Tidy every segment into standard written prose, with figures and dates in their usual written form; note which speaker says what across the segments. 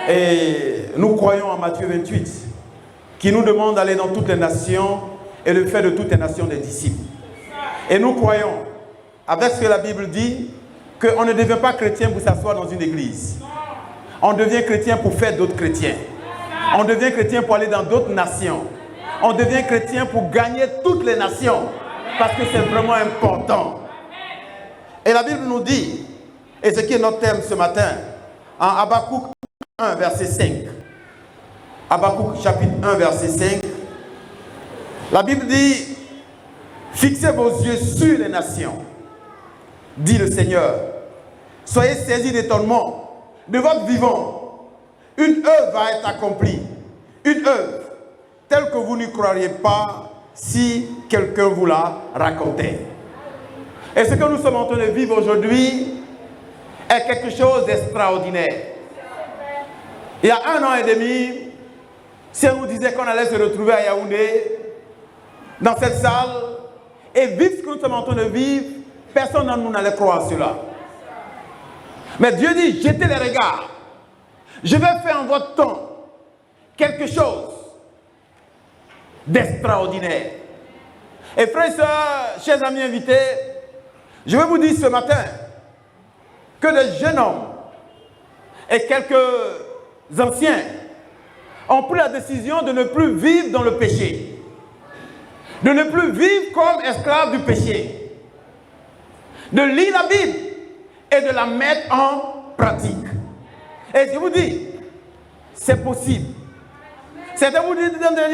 Speaker 1: Et nous croyons en Matthieu 28, qui nous demande d'aller dans toutes les nations et de faire de toutes les nations des disciples. Et nous croyons, avec ce que la Bible dit, qu'on ne devient pas chrétien pour s'asseoir dans une église. On devient chrétien pour faire d'autres chrétiens. On devient chrétien pour aller dans d'autres nations. On devient chrétien pour gagner toutes les nations. Parce que c'est vraiment important. Et la Bible nous dit, et ce qui est notre thème ce matin, en Habakkuk 1, verset 5. Habakkuk chapitre 1, verset 5. La Bible dit, fixez vos yeux sur les nations, dit le Seigneur. Soyez saisis d'étonnement de votre vivant. Une œuvre va être accomplie. Une œuvre telle que vous n'y croiriez pas si quelqu'un vous la racontait. Et ce que nous sommes en train de vivre aujourd'hui est quelque chose d'extraordinaire. Il y a 1 an et demi, si on nous disait qu'on allait se retrouver à Yaoundé, dans cette salle, et vivre ce que nous sommes en train de vivre, personne d'entre nous n'allait croire cela. Mais Dieu dit, jetez les regards. Je vais faire en votre temps quelque chose d'extraordinaire. Et frères et sœurs, chers amis invités, je vais vous dire ce matin que des jeunes hommes et quelques anciens ont pris la décision de ne plus vivre dans le péché, de ne plus vivre comme esclaves du péché, de lire la Bible et de la mettre en pratique. Et je vous dis, c'est possible. Certains vous disent,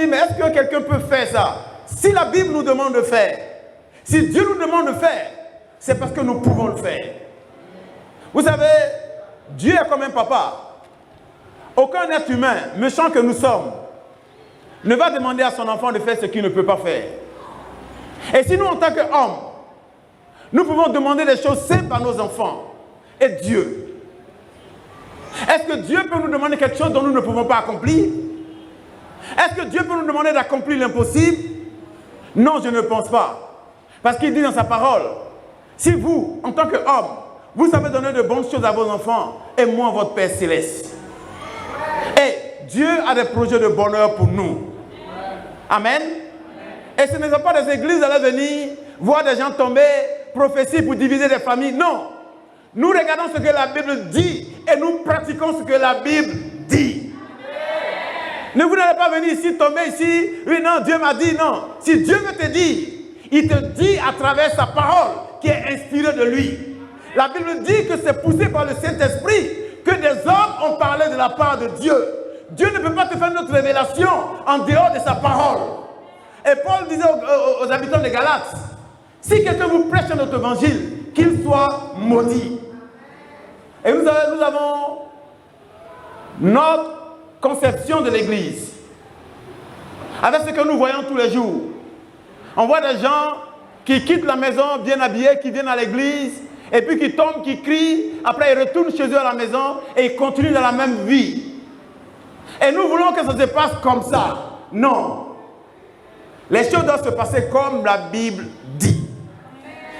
Speaker 1: mais est-ce que quelqu'un peut faire ça? Si la Bible nous demande de faire, si Dieu nous demande de faire, c'est parce que nous pouvons le faire. Vous savez, Dieu est comme un papa. Aucun être humain, méchant que nous sommes, ne va demander à son enfant de faire ce qu'il ne peut pas faire. Et si nous, en tant qu'hommes, nous pouvons demander des choses simples à nos enfants, et Dieu, est-ce que Dieu peut nous demander quelque chose dont nous ne pouvons pas accomplir? Est-ce que Dieu peut nous demander d'accomplir l'impossible? Non, je ne pense pas. Parce qu'il dit dans sa parole, si vous, en tant qu'homme, vous savez donner de bonnes choses à vos enfants, et moi, votre Père Céleste. Et Dieu a des projets de bonheur pour nous. Amen. Et ce ne sont pas des églises à l'avenir, voir des gens tomber, prophéties pour diviser des familles. Non. Nous regardons ce que la Bible dit et nous pratiquons ce que la Bible dit. Ne vous n'allez pas venir ici, tomber ici. Oui, non, Dieu m'a dit non. Si Dieu veut te dire, il te dit à travers sa parole qui est inspirée de lui. La Bible dit que c'est poussé par le Saint-Esprit que des hommes ont parlé de la part de Dieu. Dieu ne peut pas te faire notre révélation en dehors de sa parole. Et Paul disait aux habitants de Galates, si quelqu'un vous prêche notre évangile, qu'il soit maudit. Et nous avons notre conception de l'église. Avec ce que nous voyons tous les jours. On voit des gens qui quittent la maison bien habillés, qui viennent à l'église, et puis qui tombent, qui crient, après ils retournent chez eux à la maison et ils continuent dans la même vie. Et nous voulons que ça se passe comme ça. Non. Les choses doivent se passer comme la Bible dit.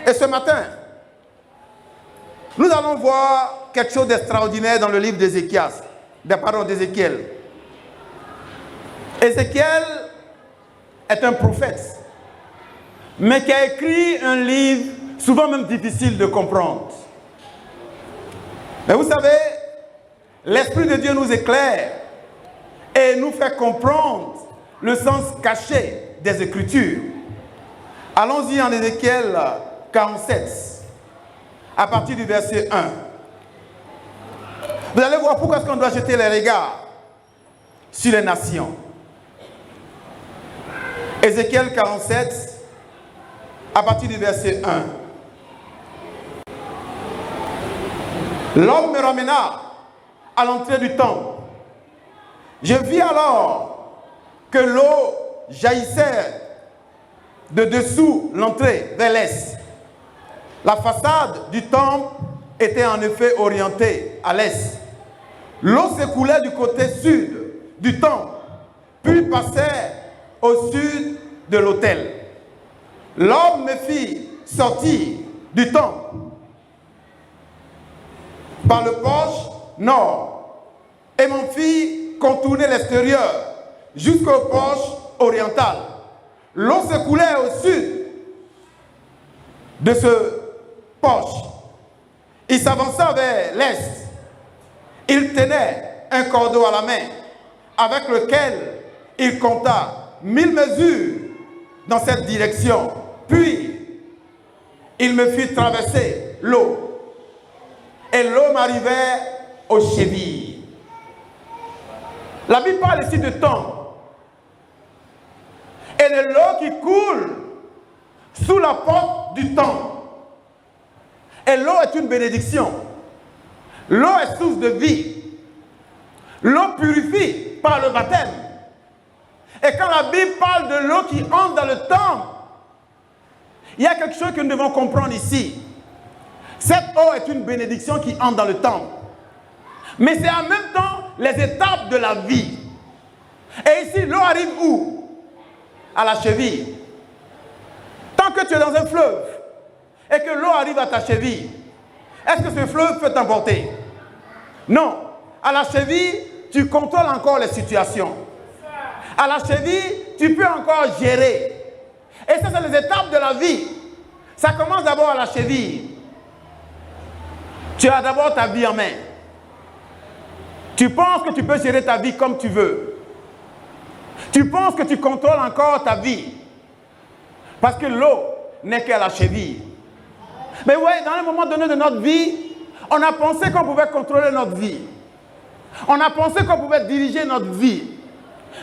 Speaker 1: Et ce matin, nous allons voir quelque chose d'extraordinaire dans le livre d'Ézéchiel. Ézéchiel est un prophète, mais qui a écrit un livre souvent même difficile de comprendre. Mais vous savez, l'Esprit de Dieu nous éclaire et nous fait comprendre le sens caché des Écritures. Allons-y en Ézéchiel 47, à partir du verset 1. Vous allez voir pourquoi est-ce qu'on doit jeter les regards sur les nations. Ézéchiel 47, à partir du verset 1. L'homme me ramena à l'entrée du temple. Je vis alors que l'eau jaillissait de dessous l'entrée vers l'est. La façade du temple était en effet orientée à l'est. L'eau s'écoulait du côté sud du temple, puis passait au sud de l'autel. L'homme me fit sortir du temple par le porche nord et m'en fit contourner l'extérieur jusqu'aux poches orientales. L'eau se coulait au sud de ce poche. Il s'avança vers l'est. Il tenait un cordeau à la main avec lequel il compta 1000 mesures dans cette direction. Puis, il me fit traverser l'eau. Et l'eau m'arrivait aux chevilles. La Bible parle ici de temps. Et de l'eau qui coule sous la porte du temple. Et l'eau est une bénédiction. L'eau est source de vie. L'eau purifie par le baptême. Et quand la Bible parle de l'eau qui entre dans le temple, il y a quelque chose que nous devons comprendre ici. Cette eau est une bénédiction qui entre dans le temple. Mais c'est en même temps les étapes de la vie. Et ici, l'eau arrive où? À la cheville. Tant que tu es dans un fleuve et que l'eau arrive à ta cheville, est-ce que ce fleuve peut t'emporter? Non. À la cheville, tu contrôles encore les situations. À la cheville, tu peux encore gérer. Et ça, c'est les étapes de la vie. Ça commence d'abord à la cheville. Tu as d'abord ta vie en main. Tu penses que tu peux gérer ta vie comme tu veux. Tu penses que tu contrôles encore ta vie. Parce que l'eau n'est qu'à la cheville. Mais oui, dans un moment donné de notre vie, on a pensé qu'on pouvait contrôler notre vie. On a pensé qu'on pouvait diriger notre vie.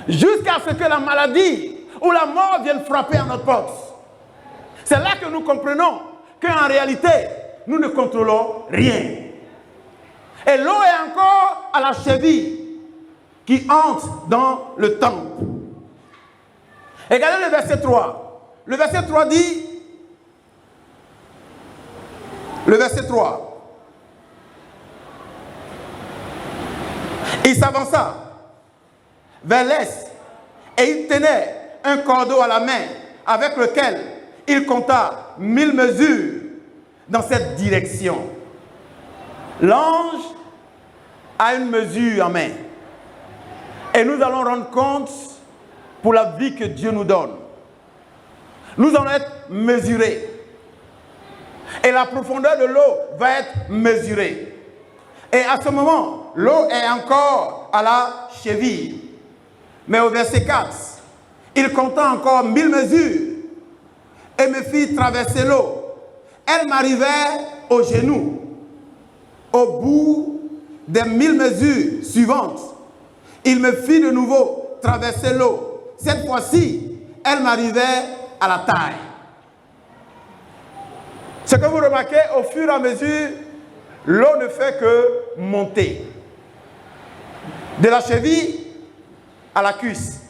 Speaker 1: Jusqu'à ce que la maladie ou la mort vienne frapper à notre porte. C'est là que nous comprenons qu'en réalité, nous ne contrôlons rien. Et l'eau est encore à la cheville qui entre dans le temple. Regardez le verset 3. Le verset 3 dit, le verset 3, il s'avança vers l'est et il tenait un cordeau à la main avec lequel il compta 1000 mesures dans cette direction. L'ange a une mesure en main et nous allons rendre compte pour la vie que Dieu nous donne. Nous allons être mesurés et la profondeur de l'eau va être mesurée. Et à ce moment, l'eau est encore à la cheville. Mais au verset 4, il compta encore 1000 mesures et me fit traverser l'eau. Elle m'arrivait aux genoux. Au bout des 1000 mesures suivantes, il me fit de nouveau traverser l'eau. Cette fois-ci, elle m'arrivait à la taille. Ce que vous remarquez, au fur et à mesure, l'eau ne fait que monter. De la cheville à la cuisse.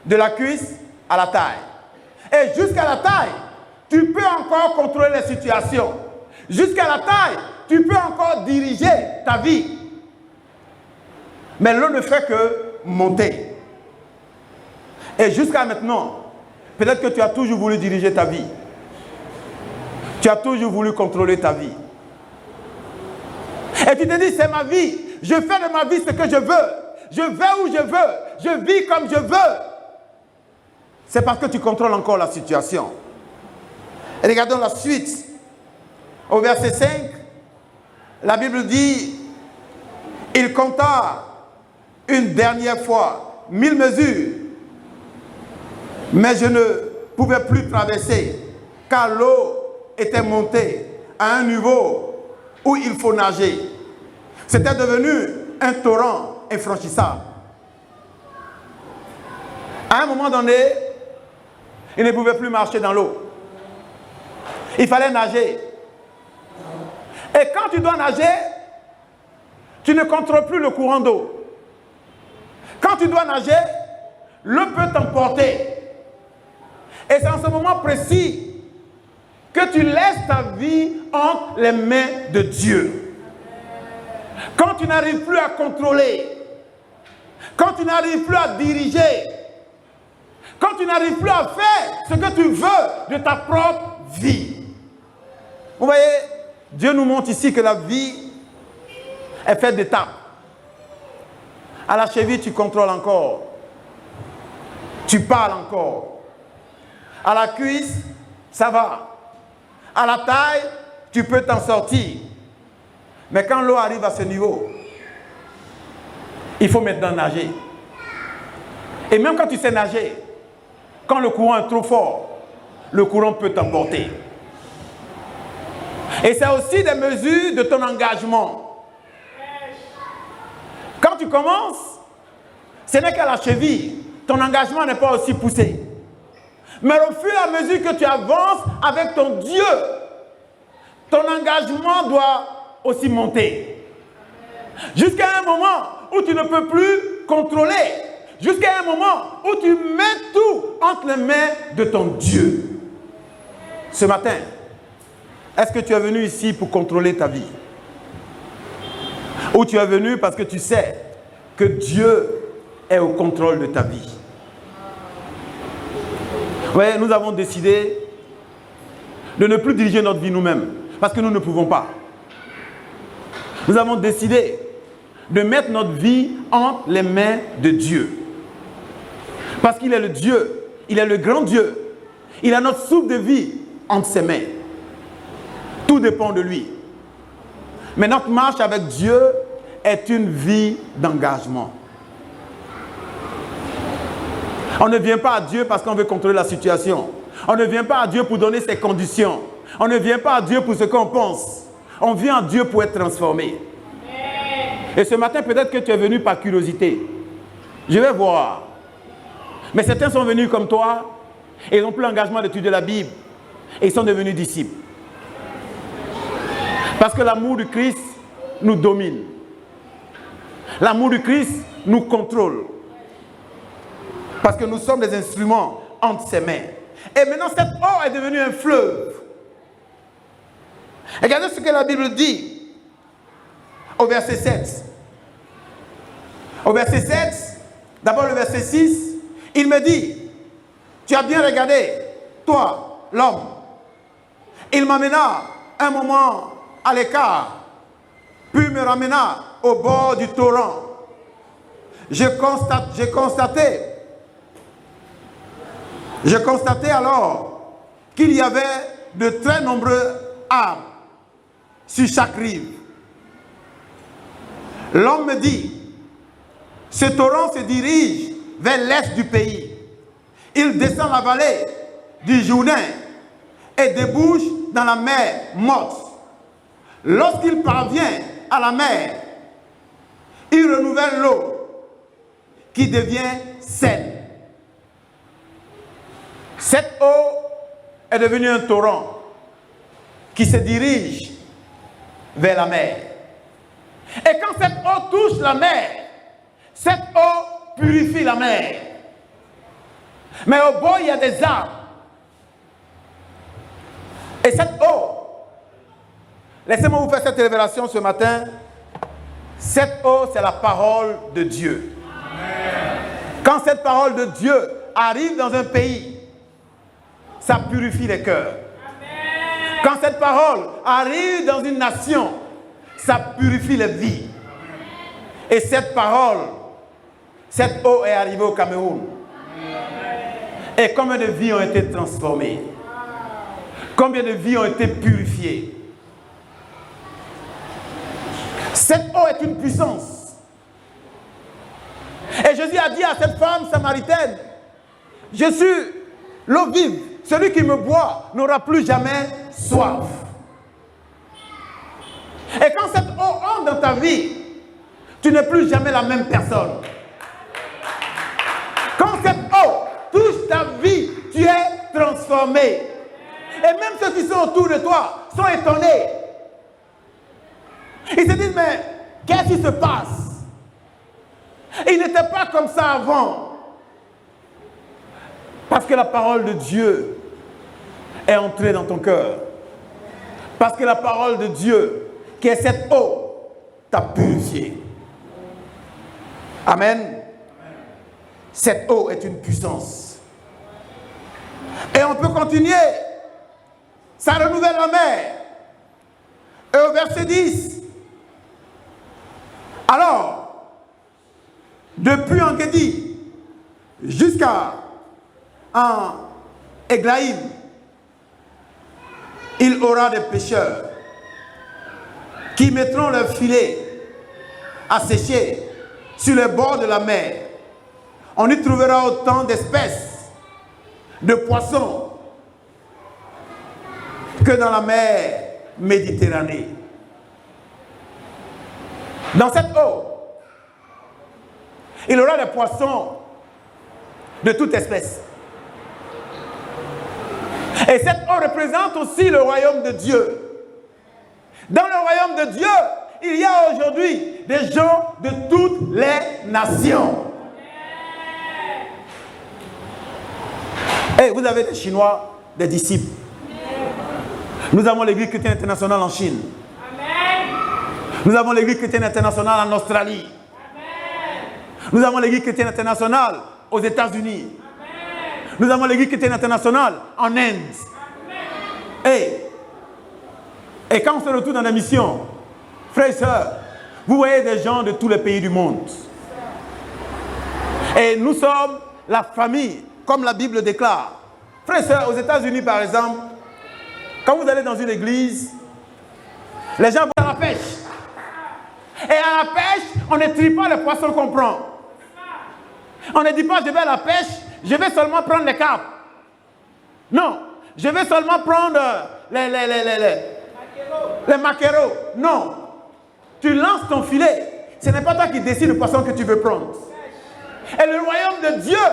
Speaker 1: De la cuisse à la taille. Et jusqu'à la taille, tu peux encore contrôler les situations. Jusqu'à la taille, tu peux encore diriger ta vie. Mais l'eau ne fait que monter. Et jusqu'à maintenant, peut-être que tu as toujours voulu diriger ta vie. Tu as toujours voulu contrôler ta vie. Et tu te dis, c'est ma vie. Je fais de ma vie ce que je veux. Je vais où je veux. Je vis comme je veux. C'est parce que tu contrôles encore la situation. Et regardons la suite. Au verset 5, la Bible dit, il compta une dernière fois 1000 mesures. Mais je ne pouvais plus traverser, car l'eau était montée à un niveau où il faut nager. C'était devenu un torrent infranchissable. À un moment donné, il ne pouvait plus marcher dans l'eau. Il fallait nager. Et quand tu dois nager, tu ne contrôles plus le courant d'eau. Quand tu dois nager, l'eau peut t'emporter. Et c'est en ce moment précis que tu laisses ta vie entre les mains de Dieu. Quand tu n'arrives plus à contrôler, quand tu n'arrives plus à diriger, quand tu n'arrives plus à faire ce que tu veux de ta propre vie. Vous voyez, Dieu nous montre ici que la vie est faite d'étapes. À la cheville, tu contrôles encore. Tu parles encore. À la cuisse, ça va. À la taille, tu peux t'en sortir. Mais quand l'eau arrive à ce niveau, il faut maintenant nager. Et même quand tu sais nager, quand le courant est trop fort, le courant peut t'emporter. Et c'est aussi des mesures de ton engagement. Quand tu commences, ce n'est qu'à la cheville. Ton engagement n'est pas aussi poussé. Mais au fur et à mesure que tu avances avec ton Dieu, ton engagement doit aussi monter. Jusqu'à un moment où tu ne peux plus contrôler. Jusqu'à un moment où tu mets tout entre les mains de ton Dieu. Ce matin, est-ce que tu es venu ici pour contrôler ta vie? Ou tu es venu parce que tu sais que Dieu est au contrôle de ta vie? Oui, nous avons décidé de ne plus diriger notre vie nous-mêmes parce que nous ne pouvons pas. Nous avons décidé de mettre notre vie entre les mains de Dieu. Parce qu'il est le Dieu, il est le grand Dieu. Il a notre souffle de vie entre ses mains. Tout dépend de lui. Mais notre marche avec Dieu est une vie d'engagement. On ne vient pas à Dieu parce qu'on veut contrôler la situation. On ne vient pas à Dieu pour donner ses conditions. On ne vient pas à Dieu pour ce qu'on pense. On vient à Dieu pour être transformé. Et ce matin, peut-être que tu es venu par curiosité. Je vais voir. Mais certains sont venus comme toi et ils n'ont plus l'engagement d'étudier la Bible. Et ils sont devenus disciples. Parce que l'amour du Christ nous domine. L'amour du Christ nous contrôle. Parce que nous sommes des instruments entre ses mains. Et maintenant, cette eau est devenue un fleuve. Regardez ce que la Bible dit au verset 7. Au verset 7, d'abord le verset 6, il me dit, tu as bien regardé, toi, l'homme. Il m'amena un moment à l'écart, puis me ramena au bord du torrent. J'ai constaté alors qu'il y avait de très nombreux arbres sur chaque rive. L'homme me dit, ce torrent se dirige vers l'est du pays. Il descend la vallée du Jourdain et débouche dans la mer morte. Lorsqu'il parvient à la mer, il renouvelle l'eau qui devient saine. Cette eau est devenue un torrent qui se dirige vers la mer. Et quand cette eau touche la mer, cette eau purifie la mer. Mais au bord, il y a des arbres. Et cette eau, laissez-moi vous faire cette révélation ce matin. Cette eau, c'est la parole de Dieu. Amen. Quand cette parole de Dieu arrive dans un pays, ça purifie les cœurs. Amen. Quand cette parole arrive dans une nation, ça purifie les vies. Et cette parole, cette eau est arrivée au Cameroun. Et combien de vies ont été transformées? Combien de vies ont été purifiées? Cette eau est une puissance. Et Jésus a dit à cette femme samaritaine, je suis l'eau vive. Celui qui me boit n'aura plus jamais soif. Et quand cette eau entre dans ta vie, tu n'es plus jamais la même personne. Quand cette eau touche ta vie, tu es transformé. Et même ceux qui sont autour de toi sont étonnés. Ils se disent, mais qu'est-ce qui se passe? Il n'était pas comme ça avant. Parce que la parole de Dieu est entrée dans ton cœur. Parce que la parole de Dieu, qui est cette eau, t'a purifié. Amen. Cette eau est une puissance. Et on peut continuer. Ça renouvelle la mer. Et au verset 10, alors, depuis Engedi jusqu'à en Eglaïm, il aura des pêcheurs qui mettront leurs filets à sécher sur les bords de la mer. On y trouvera autant d'espèces de poissons que dans la mer Méditerranée. Dans cette eau, il y aura des poissons de toute espèce. Et cette eau représente aussi le royaume de Dieu. Dans le royaume de Dieu, il y a aujourd'hui des gens de toutes les nations. Et vous avez des Chinois, des disciples. Nous avons l'Église chrétienne internationale en Chine. Nous avons l'Église chrétienne internationale en Australie. Nous avons l'Église chrétienne internationale aux États-Unis. Nous avons l'Église chrétienne internationale en Inde. Et quand on se retrouve dans la mission, frères et sœurs, vous voyez des gens de tous les pays du monde. Et nous sommes la famille, comme la Bible déclare. Frères et sœurs, aux États-Unis par exemple, quand vous allez dans une église, les gens vont à la pêche. Et à la pêche, on ne trie pas les poissons qu'on prend. On ne dit pas, je vais à la pêche, je vais seulement prendre les carpes. Non, je vais seulement prendre les maquereaux. Non, tu lances ton filet. Ce n'est pas toi qui décides le poisson que tu veux prendre. Et le royaume de Dieu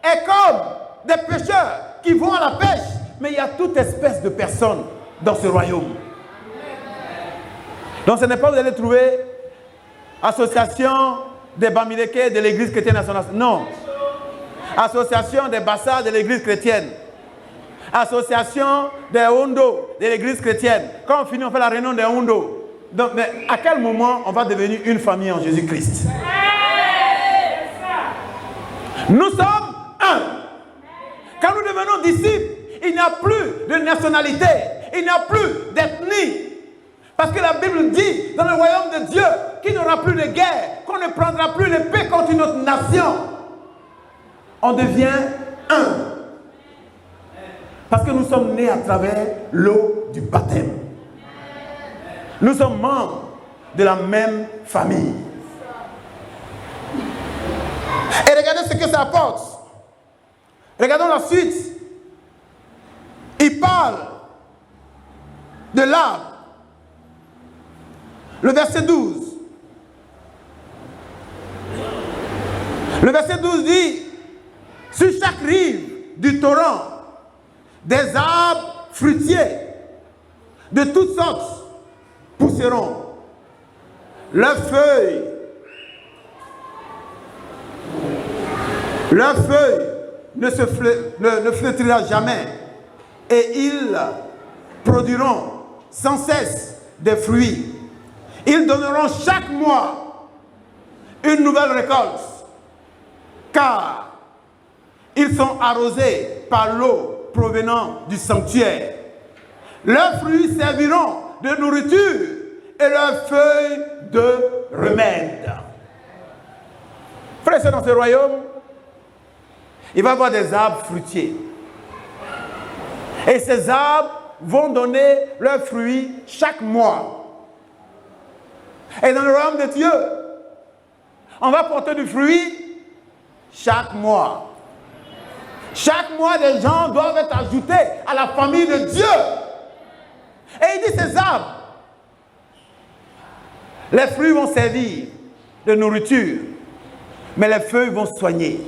Speaker 1: est comme des pêcheurs qui vont à la pêche. Mais il y a toute espèce de personnes dans ce royaume. Donc ce n'est pas vous allez trouver association des Bamileke de l'église chrétienne nationale. Non. Association des Bassas de l'église chrétienne. Association des Hondo de l'église chrétienne. Quand on finit, on fait la réunion des Hondo. Donc, mais à quel moment on va devenir une famille en Jésus-Christ? Nous sommes un. Quand nous devenons disciples, il n'y a plus de nationalité, il n'y a plus d'ethnie. Parce que la Bible dit dans le royaume de Dieu qu'il n'y aura plus de guerre, qu'on ne prendra plus l'épée contre une autre nation. On devient un. Parce que nous sommes nés à travers l'eau du baptême. Nous sommes membres de la même famille. Et regardez ce que ça apporte. Regardons la suite. Il parle de l'arbre. Le verset 12. Le verset 12 dit, sur chaque rive du torrent, des arbres fruitiers de toutes sortes pousseront. Leurs feuilles ne flétrira jamais et ils produiront sans cesse des fruits. Ils donneront chaque mois une nouvelle récolte car ils sont arrosés par l'eau provenant du sanctuaire. Leurs fruits serviront de nourriture et leurs feuilles de remède. Frères et sœurs, dans ce royaume, il va y avoir des arbres fruitiers. Et ces arbres vont donner leurs fruits chaque mois. Et dans le royaume de Dieu, on va porter du fruit chaque mois. Chaque mois, des gens doivent être ajoutés à la famille de Dieu. Et il dit ces arbres, les fruits vont servir de nourriture, mais les feuilles vont soigner.